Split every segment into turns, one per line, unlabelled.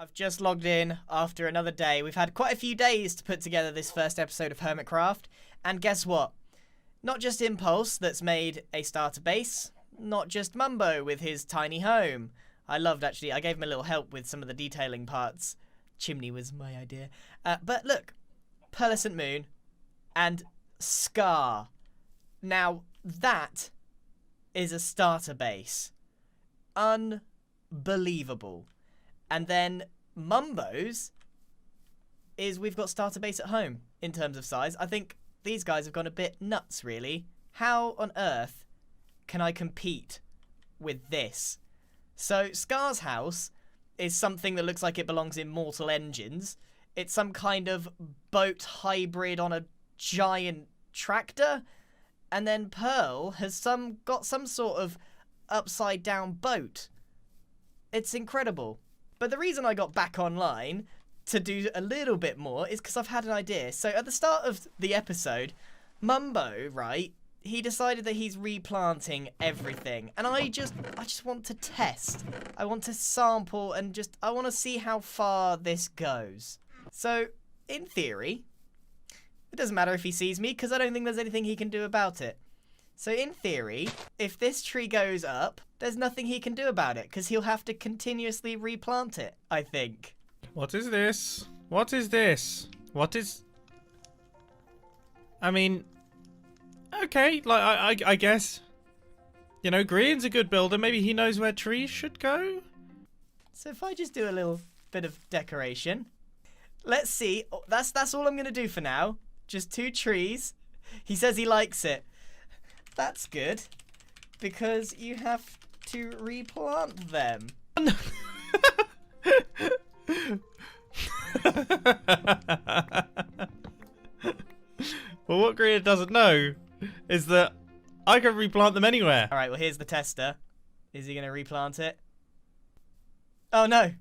I've just logged in after another day. We've had quite a few days to put together this first episode of Hermitcraft. And guess what? Not just Impulse that's made a starter base. Not just Mumbo with his tiny home. I gave him a little help with some of the detailing parts. Chimney was my idea. But look, Pearlescent Moon and Scar. Now, that is a starter base. Unbelievable. And then Mumbo's is we've got starter base at home in terms of size. I think these guys have gone a bit nuts, really. How on earth can I compete with this? So Scar's house is something that looks like it belongs in Mortal Engines. It's some kind of boat hybrid on a giant tractor. And then Pearl has got some sort of upside down boat. It's incredible. But the reason I got back online to do a little bit more is because I've had an idea. So at the start of the episode, Mumbo, right, he decided that he's replanting everything. And I just want to test. I want to sample and I want to see how far this goes. So, in theory, it doesn't matter if he sees me because I don't think there's anything he can do about it. So in theory, if this tree goes up, there's nothing he can do about it because he'll have to continuously replant it, I think.
What is this? What is this? I mean, okay, like, I guess, you know, Green's a good builder. Maybe he knows where trees should go.
So if I just do a little bit of decoration, let's see. Oh, that's all I'm going to do for now. Just 2 trees. He says he likes it. That's good, because you have to replant them.
Well, what Green doesn't know is that I can replant them anywhere.
All right, well, here's the tester. Is he going to replant it? Oh, no.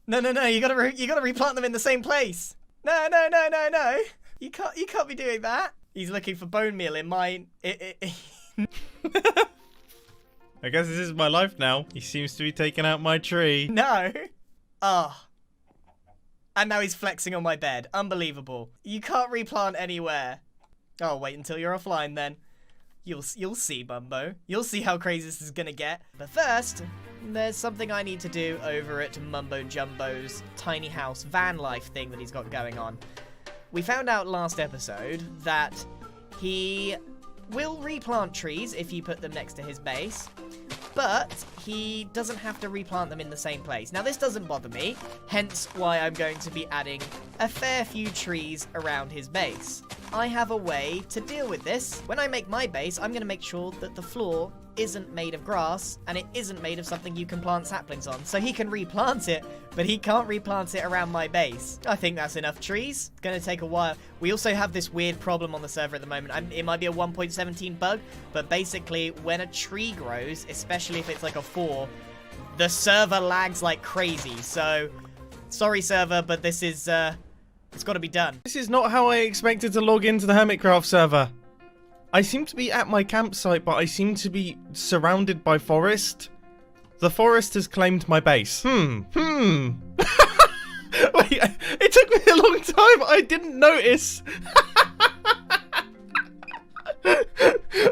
No. You got to replant them in the same place. No. You can't be doing that. He's looking for bone meal in mine.
I guess this is my life now. He seems to be taking out my tree.
No. Oh. And now he's flexing on my bed. Unbelievable. You can't replant anywhere. Oh, wait until you're offline then. You'll see, Mumbo. You'll see how crazy this is gonna get. But first, there's something I need to do over at Mumbo Jumbo's tiny house van life thing that he's got going on. We found out last episode that he will replant trees if you put them next to his base, but he doesn't have to replant them in the same place. Now, this doesn't bother me, hence why I'm going to be adding a fair few trees around his base. I have a way to deal with this. When I make my base, I'm going to make sure that the floor isn't made of grass and it isn't made of something you can plant saplings on. So he can replant it, but he can't replant it around my base. I think that's enough trees. It's going to take a while. We also have this weird problem on the server at the moment. It might be a 1.17 bug, but basically when a tree grows, especially if it's like a 4, the server lags like crazy. So sorry server, but this is it's got to be done.
This is not how I expected to log into the Hermitcraft server. I seem to be at my campsite, but I seem to be surrounded by forest. The forest has claimed my base. Wait, it took me a long time. I didn't notice.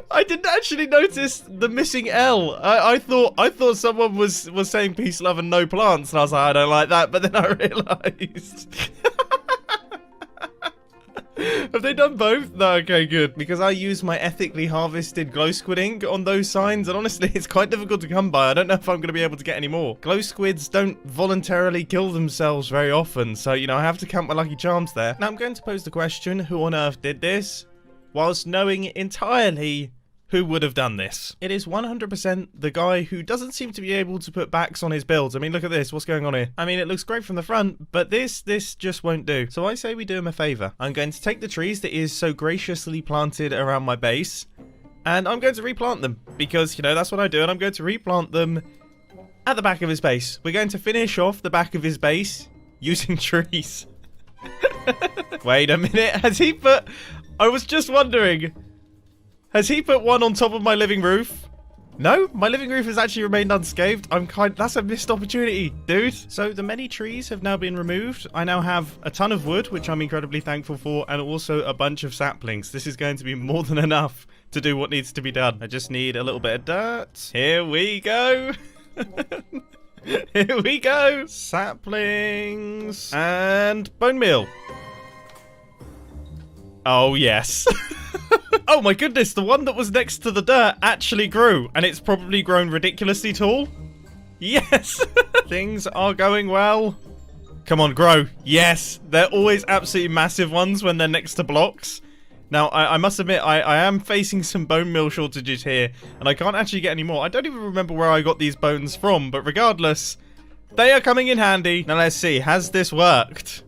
I didn't actually notice the missing L. I thought someone was saying peace, love, and no plants, and I was like, I don't like that. But then I realised. Have they done both? No, okay, good. Because I use my ethically harvested glow squid ink on those signs, and honestly, it's quite difficult to come by. I don't know if I'm going to be able to get any more. Glow squids don't voluntarily kill themselves very often, so, you know, I have to count my lucky charms there. Now, I'm going to pose the question, who on earth did this? Whilst knowing entirely who would have done this. It is 100% the guy who doesn't seem to be able to put backs on his builds. I mean, look at this. What's going on here? I mean, it looks great from the front, but this just won't do. So I say we do him a favor. I'm going to take the trees that is so graciously planted around my base, and I'm going to replant them because, you know, that's what I do, and I'm going to replant them at the back of his base. We're going to finish off the back of his base using trees. Wait a minute. Has he put... I was just wondering... Has he put one on top of my living roof? No, my living roof has actually remained unscathed. That's a missed opportunity, dude. So the many trees have now been removed. I now have a ton of wood, which I'm incredibly thankful for, and also a bunch of saplings. This is going to be more than enough to do what needs to be done. I just need a little bit of dirt. Here we go. Here we go. Saplings and bone meal. Oh, yes. Oh my goodness, the one that was next to the dirt actually grew, and it's probably grown ridiculously tall. Yes! Things are going well. Come on, grow. Yes! They're always absolutely massive ones when they're next to blocks. Now, I must admit, I am facing some bone meal shortages here, and I can't actually get any more. I don't even remember where I got these bones from, but regardless, they are coming in handy. Now, let's see. Has this worked?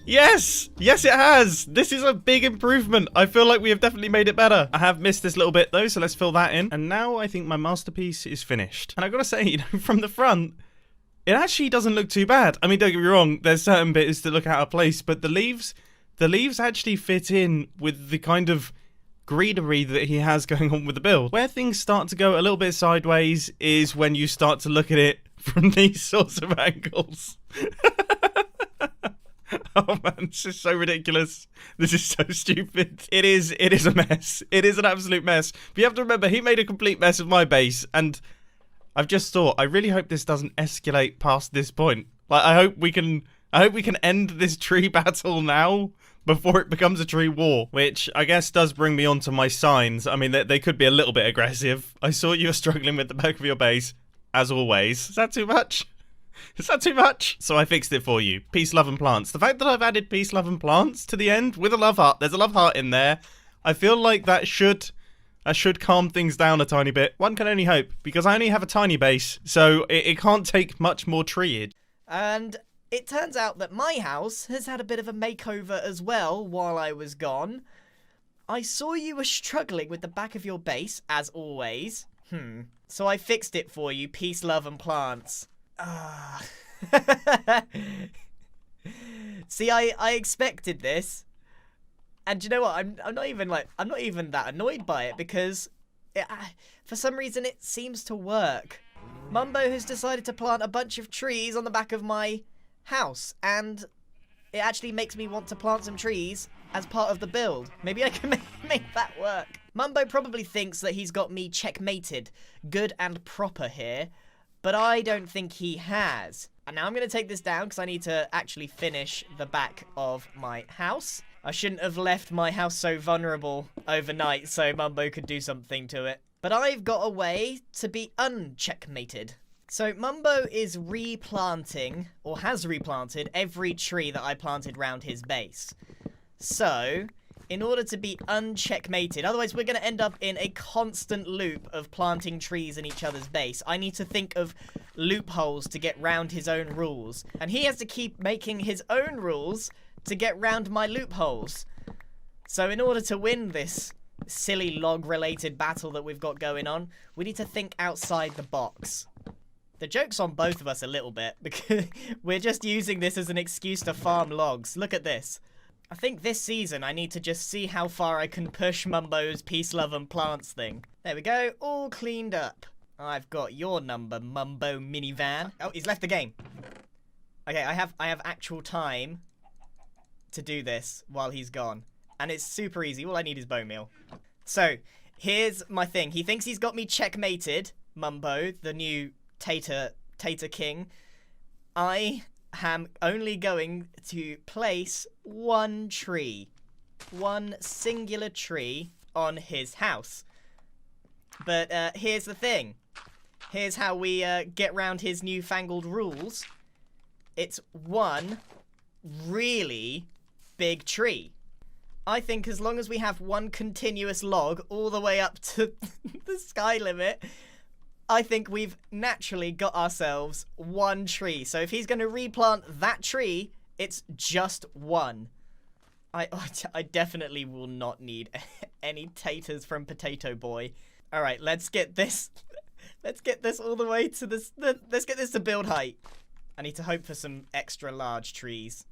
Yes! Yes, it has! This is a big improvement. I feel like we have definitely made it better. I have missed this little bit, though, so let's fill that in. And now I think my masterpiece is finished. And I've got to say, you know, from the front, it actually doesn't look too bad. I mean, don't get me wrong, there's certain bits that look out of place, but the leaves actually fit in with the kind of greenery that he has going on with the build. Where things start to go a little bit sideways is when you start to look at it from these sorts of angles. Oh man, this is so ridiculous. This is so stupid. It is a mess. It is an absolute mess. But you have to remember, he made a complete mess of my base, and I've just thought, I really hope this doesn't escalate past this point. Like, I hope we can end this tree battle now before it becomes a tree war, which I guess does bring me on to my signs. I mean, they could be a little bit aggressive. I saw you were struggling with the back of your base, as always. Is that too much? Is that too much? So I fixed it for you. Peace, love, and plants. The fact that I've added peace, love, and plants to the end with a love heart. There's a love heart in there. I feel like that should calm things down a tiny bit. One can only hope, because I only have a tiny base, so it can't take much more treeage.
And it turns out that my house has had a bit of a makeover as well while I was gone. I saw you were struggling with the back of your base, as always. So I fixed it for you. Peace, love, and plants. See, I expected this, and do you know what? I'm not even that annoyed by it, because for some reason it seems to work. Mumbo has decided to plant a bunch of trees on the back of my house, and it actually makes me want to plant some trees as part of the build. Maybe I can make that work. Mumbo probably thinks that he's got me checkmated, good and proper here. But I don't think he has. And now I'm going to take this down because I need to actually finish the back of my house. I shouldn't have left my house so vulnerable overnight so Mumbo could do something to it. But I've got a way to be uncheckmated. So Mumbo is replanting, or has replanted, every tree that I planted round his base. So, in order to be uncheckmated, otherwise we're going to end up in a constant loop of planting trees in each other's base. I need to think of loopholes to get round his own rules. And he has to keep making his own rules to get round my loopholes. So in order to win this silly log-related battle that we've got going on, we need to think outside the box. The joke's on both of us a little bit, because we're just using this as an excuse to farm logs. Look at this. I think this season I need to just see how far I can push Mumbo's peace, love, and plants thing. There we go, all cleaned up. I've got your number, Mumbo minivan. Oh, he's left the game. Okay, I have actual time to do this while he's gone. And it's super easy. All I need is bone meal. So, here's my thing. He thinks he's got me checkmated, Mumbo, the new Tater King. I am only going to place one tree. One singular tree on his house. But here's the thing. Here's how we get round his newfangled rules. It's one really big tree. I think as long as we have one continuous log all the way up to the sky limit, I think we've naturally got ourselves one tree. So if he's going to replant that tree, it's just one. I definitely will not need any taters from Potato Boy. All right, let's get this. Let's get this all the way to this. Let's get this to build height. I need to hope for some extra large trees.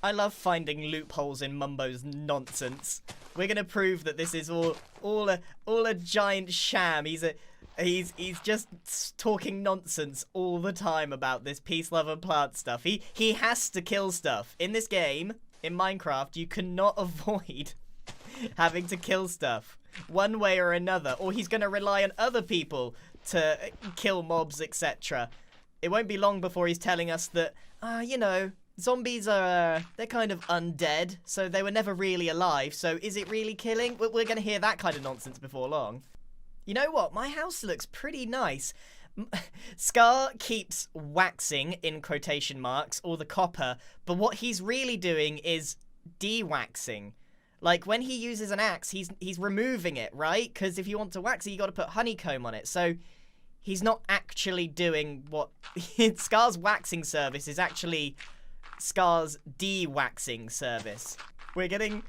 I love finding loopholes in Mumbo's nonsense. We're gonna prove that this is all a giant sham. He's just talking nonsense all the time about this peace, love, and plant stuff. He has to kill stuff. In this game, in Minecraft, you cannot avoid having to kill stuff one way or another, or he's gonna rely on other people to kill mobs, etc. It won't be long before he's telling us that, you know, zombies are, they're kind of undead, so they were never really alive, so is it really killing? We're going to hear that kind of nonsense before long. You know what? My house looks pretty nice. Scar keeps waxing, in quotation marks, all the copper, but what he's really doing is de-waxing. Like, when he uses an axe, he's removing it, right? Because if you want to wax it, you got to put honeycomb on it, so he's not actually doing what... Scar's waxing service is actually Scar's de-waxing service. We're getting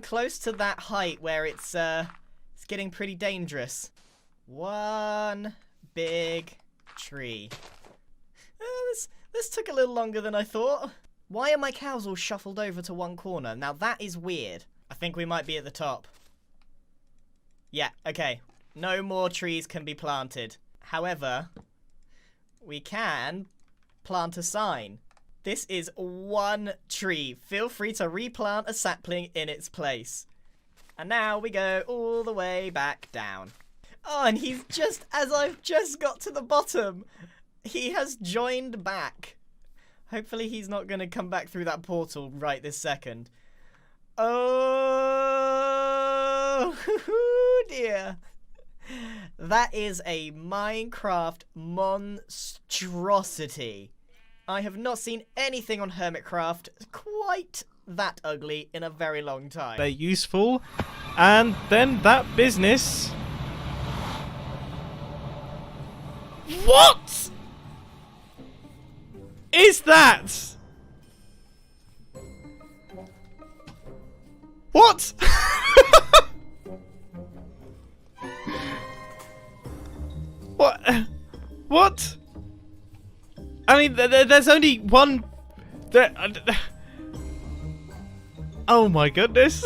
close to that height where it's getting pretty dangerous. One big tree. This took a little longer than I thought. Why are my cows all shuffled over to one corner? Now that is weird. I think we might be at the top. Yeah, okay. No more trees can be planted. However, we can plant a sign. This is one tree. Feel free to replant a sapling in its place. And now we go all the way back down. Oh, and he's just, as I've just got to the bottom, he has joined back. Hopefully he's not going to come back through that portal right this second. Oh, dear. That is a Minecraft monstrosity. I have not seen anything on Hermitcraft quite that ugly in a very long time.
They're useful. And then that business... What is that? What? What? What? I mean, there's only one... Oh my goodness.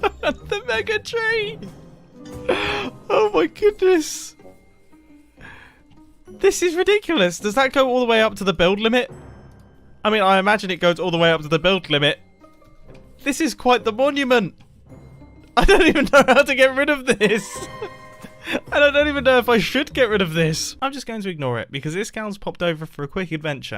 The mega tree. Oh my goodness. This is ridiculous. Does that go all the way up to the build limit? I mean, I imagine it goes all the way up to the build limit. This is quite the monument. I don't even know how to get rid of this. And I don't even know if I should get rid of this. I'm just going to ignore it because this gal's popped over for a quick adventure.